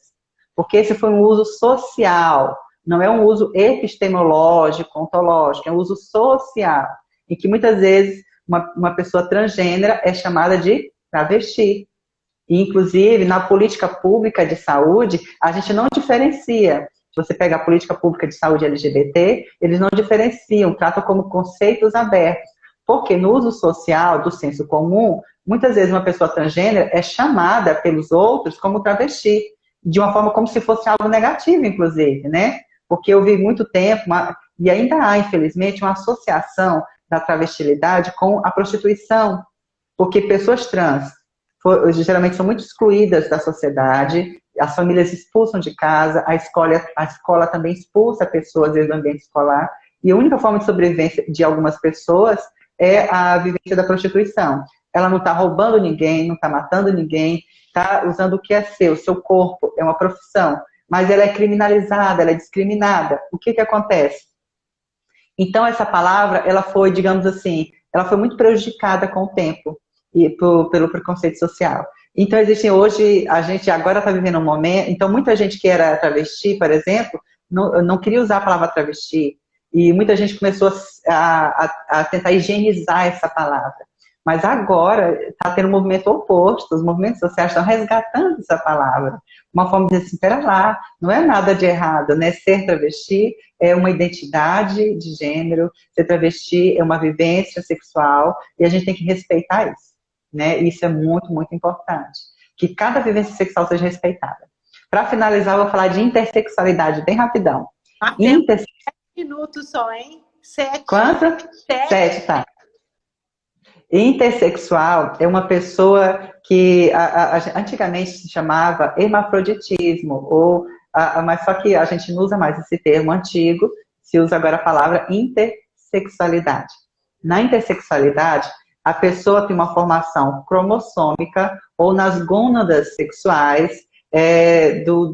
porque esse foi um uso social, não é um uso epistemológico, ontológico, é um uso social, em que muitas vezes uma pessoa transgênera é chamada de travesti. E, inclusive, na política pública de saúde, a gente não diferencia. Se você pega a política pública de saúde LGBT, eles não diferenciam, tratam como conceitos abertos. Porque no uso social, do senso comum, muitas vezes uma pessoa transgênera é chamada pelos outros como travesti, de uma forma como se fosse algo negativo, inclusive, né? Porque eu vi muito tempo, e ainda há, infelizmente, uma associação da travestilidade com a prostituição, porque pessoas trans geralmente são muito excluídas da sociedade, as famílias expulsam de casa, a escola também expulsa pessoas do ambiente escolar, e a única forma de sobrevivência de algumas pessoas é a vivência da prostituição. Ela não está roubando ninguém, não está matando ninguém, está usando o que é seu corpo é uma profissão, mas ela é criminalizada, ela é discriminada. O que acontece? Então, essa palavra, ela foi, digamos assim, ela foi muito prejudicada com o tempo, e pelo preconceito social. Então, existem hoje, a gente agora está vivendo um momento, então muita gente que era travesti, por exemplo, não queria usar a palavra travesti, e muita gente começou a tentar higienizar essa palavra. Mas agora está tendo um movimento oposto, os movimentos sociais estão resgatando essa palavra. Uma forma de dizer assim, espera lá, não é nada de errado, né? Ser travesti é uma identidade de gênero, ser travesti é uma vivência sexual, e a gente tem que respeitar isso. Né? Isso é muito, muito importante. Que cada vivência sexual seja respeitada. Para finalizar, eu vou falar de intersexualidade, bem rapidão. 7 minutos só, hein? 7. Quanto? 7, tá. Intersexual é uma pessoa que antigamente se chamava hermafroditismo, mas só que a gente não usa mais esse termo antigo, se usa agora a palavra intersexualidade. Na intersexualidade, a pessoa tem uma formação cromossômica ou nas gônadas sexuais,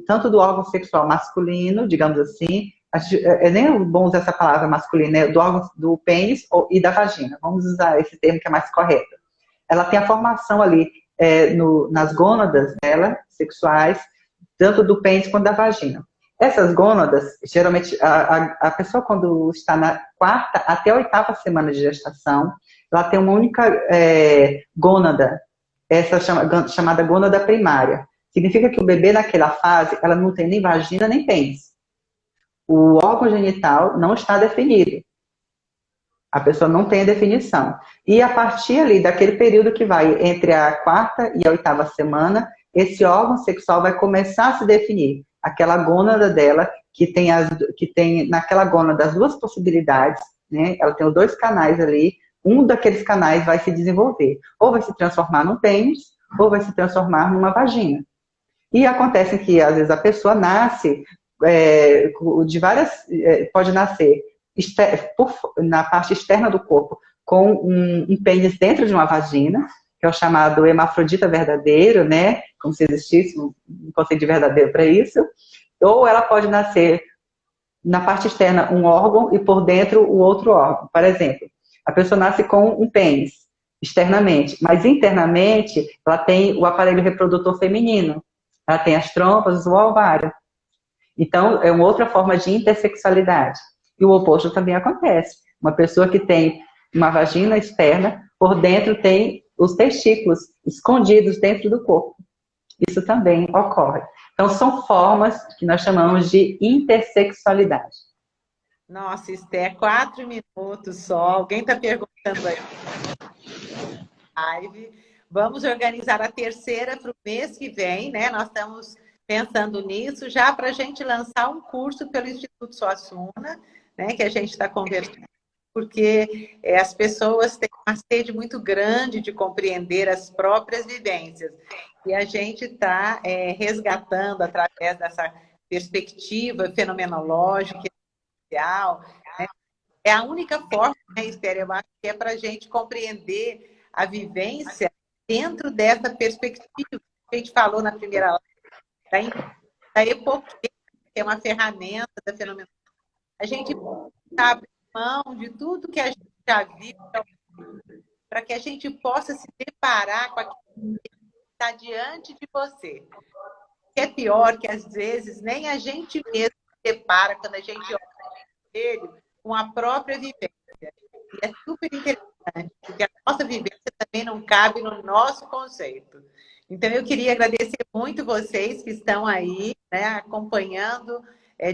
tanto do órgão sexual masculino, digamos assim, nem é bom usar essa palavra masculina, do órgão do pênis e da vagina. Vamos usar esse termo que é mais correto. Ela tem a formação ali nas gônadas dela, sexuais, tanto do pênis quanto da vagina. Essas gônadas, geralmente, a pessoa quando está na 4ª até a 8ª semana de gestação, ela tem uma única gônada, essa chamada gônada primária. Significa que o bebê naquela fase, ela não tem nem vagina nem pênis. O órgão genital não está definido. A pessoa não tem a definição. E a partir ali daquele período que vai entre a 4ª e a 8ª semana, esse órgão sexual vai começar a se definir. Aquela gônada dela, que tem naquela gônada as duas possibilidades, né? Ela tem os 2 canais ali, um daqueles canais vai se desenvolver. Ou vai se transformar num pênis, ou vai se transformar numa vagina. E acontece que, às vezes, a pessoa nasce pode nascer na parte externa do corpo com um pênis dentro de uma vagina, que é o chamado hermafrodita verdadeiro, né? Como se existisse um conceito de verdadeiro para isso. Ou ela pode nascer na parte externa um órgão e por dentro o outro órgão. Por exemplo, a pessoa nasce com um pênis externamente, mas internamente ela tem o aparelho reprodutor feminino. Ela tem as trompas, o ovário. Então, é uma outra forma de intersexualidade. E o oposto também acontece. Uma pessoa que tem uma vagina externa, por dentro tem os testículos escondidos dentro do corpo. Isso também ocorre. Então, são formas que nós chamamos de intersexualidade. Nossa, Esther, 4 minutos só. Alguém está perguntando aí. Live. Vamos organizar a terceira para o mês que vem, né? Nós estamos pensando nisso, já para a gente lançar um curso pelo Instituto Suassuna, né? Que a gente está conversando, porque as pessoas têm uma sede muito grande de compreender as próprias vivências. E a gente está resgatando, através dessa perspectiva fenomenológica, social, né? É a única forma, né, Esther, eu acho que é para a gente compreender a vivência dentro dessa perspectiva que a gente falou na primeira live, da epoquê, que é uma ferramenta da fenomenologia. A gente abre mão de tudo que a gente já viu para que a gente possa se deparar com aquilo que está diante de você. O que é pior que, às vezes, nem a gente mesmo se depara quando a gente olha no espelho com a própria vivência. E é super interessante, porque a nossa vivência também não cabe no nosso conceito. Então, eu queria agradecer muito vocês que estão aí, né, acompanhando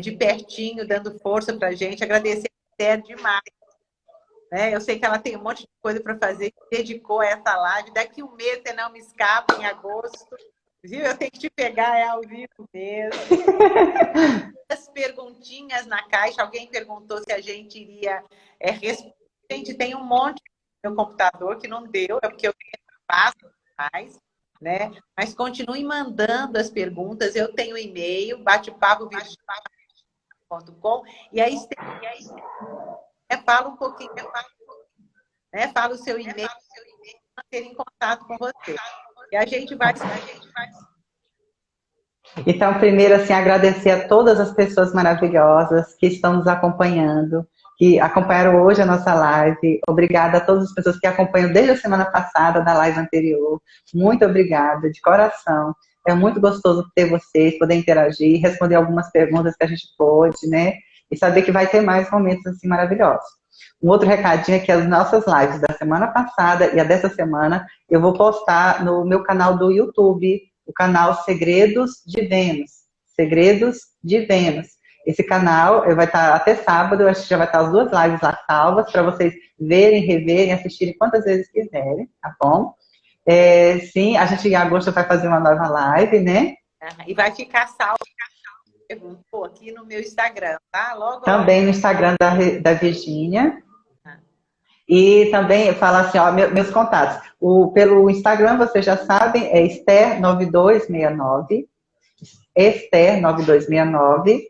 de pertinho, dando força para a gente. Agradecer a Esther demais. Né? Eu sei que ela tem um monte de coisa para fazer, dedicou a essa live. Daqui um mês você não me escapa, em agosto. Viu? Eu tenho que te pegar, é ao vivo mesmo. As perguntinhas na caixa. Alguém perguntou se a gente iria responder. Gente, tem um monte no meu computador que não deu, é porque eu faço mais, né? Mas continue mandando as perguntas. Eu tenho e-mail, batepapo.com, e aí fala um pouquinho, né? Fala o seu e-mail, manter em contato com você. E a gente vai. Então, primeiro, assim, agradecer a todas as pessoas maravilhosas que estão nos acompanhando, que acompanharam hoje a nossa live. Obrigada a todas as pessoas que acompanham desde a semana passada, da live anterior. Muito obrigada, de coração. É muito gostoso ter vocês, poder interagir, responder algumas perguntas que a gente pôde, né? E saber que vai ter mais momentos assim maravilhosos. Um outro recadinho é que as nossas lives da semana passada e a dessa semana eu vou postar no meu canal do YouTube, o canal Segredos de Vênus. Segredos de Vênus. Esse canal vai estar até sábado, eu acho que já vai estar as 2 lives lá salvas, para vocês verem, reverem, assistirem quantas vezes quiserem, tá bom? Sim, a gente em agosto vai fazer uma nova live, né? E vai ficar salvo aqui no meu Instagram, tá? Logo, também no Instagram da Virgínia. E também fala assim, ó, meus contatos. Pelo Instagram, vocês já sabem, é Esther9269. Esther9269.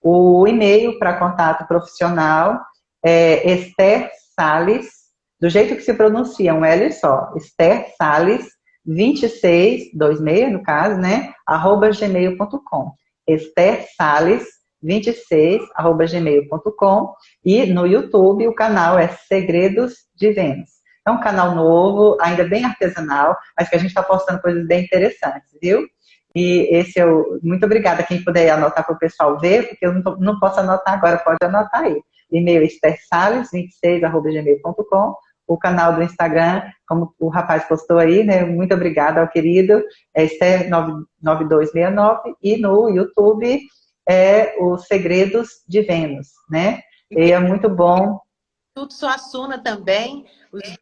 O e-mail para contato profissional é Esther Salles, do jeito que se pronuncia, um L só. Esther Salles, 2626, no caso, né? @gmail.com. Esther Salles, 26, @gmail.com. E no YouTube o canal é Segredos de Vênus. É um canal novo, ainda bem artesanal, mas que a gente está postando coisas bem interessantes, viu? E esse muito obrigada quem puder anotar para o pessoal ver, porque eu não posso anotar agora, pode anotar aí. E-mail estersalles26@gmail.com. O canal do Instagram, como o rapaz postou aí, né? Muito obrigada ao querido, é Esther9269. E no YouTube é os Segredos de Vênus, né? E é muito bom. Instituto Suassuna também, os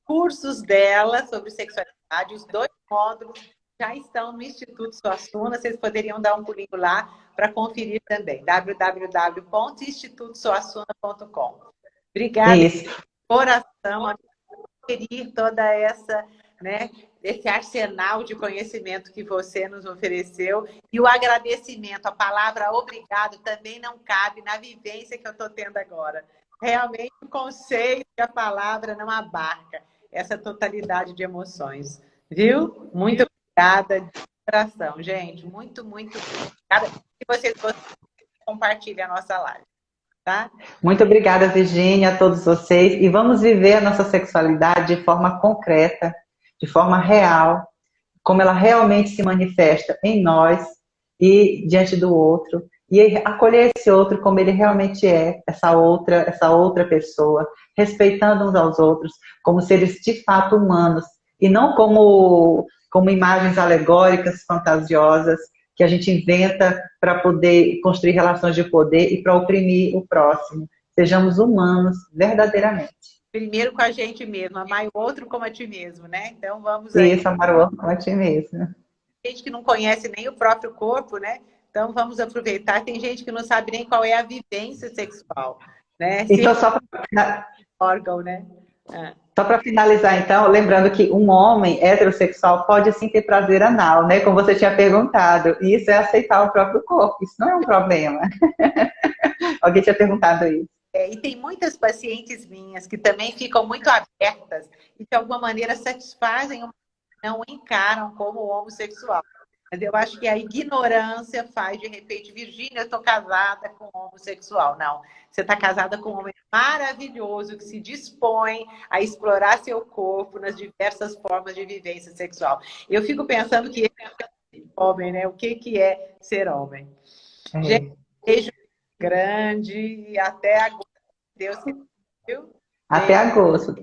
cursos dela sobre sexualidade, os 2 módulos já estão no Instituto Suassuna, vocês poderiam dar um pulinho lá para conferir também, www.institutosuassuna.com. Obrigada, Isso. de coração, a conferir toda essa, né, esse arsenal de conhecimento que você nos ofereceu, e o agradecimento, a palavra obrigado também não cabe na vivência que eu estou tendo agora. Realmente o conceito e a palavra não abarca essa totalidade de emoções. Viu? Muito obrigada de coração, gente. Muito, muito obrigada. Se vocês gostarem, compartilhem a nossa live. Tá? Muito obrigada, Virgínia, a todos vocês. E vamos viver a nossa sexualidade de forma concreta, de forma real, como ela realmente se manifesta em nós e diante do outro. E acolher esse outro como ele realmente é, essa outra pessoa, respeitando uns aos outros, como seres de fato humanos, e não como imagens alegóricas, fantasiosas, que a gente inventa para poder construir relações de poder e para oprimir o próximo. Sejamos humanos verdadeiramente. Primeiro com a gente mesmo, amar o outro como a ti mesmo, né? Então vamos aí. Isso, amar o outro como a ti mesmo. Tem gente que não conhece nem o próprio corpo, né? Então vamos aproveitar. Tem gente que não sabe nem qual é a vivência sexual, né? Então, só órgão, né? Só para finalizar, então, lembrando que um homem heterossexual pode sim ter prazer anal, né? Como você tinha perguntado. E isso é aceitar o próprio corpo, isso não é um problema. Alguém tinha perguntado isso. E tem muitas pacientes minhas que também ficam muito abertas e, de alguma maneira, satisfazem, não encaram como homossexual. Mas eu acho que a ignorância faz, de repente, Virgínia, eu estou casada com um homossexual. Não, você está casada com um homem maravilhoso que se dispõe a explorar seu corpo nas diversas formas de vivência sexual. Eu fico pensando que ele é homem, né? O que é ser homem? Gente, beijo grande e até agora. Deus que viu. Até agosto.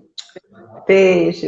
Beijo.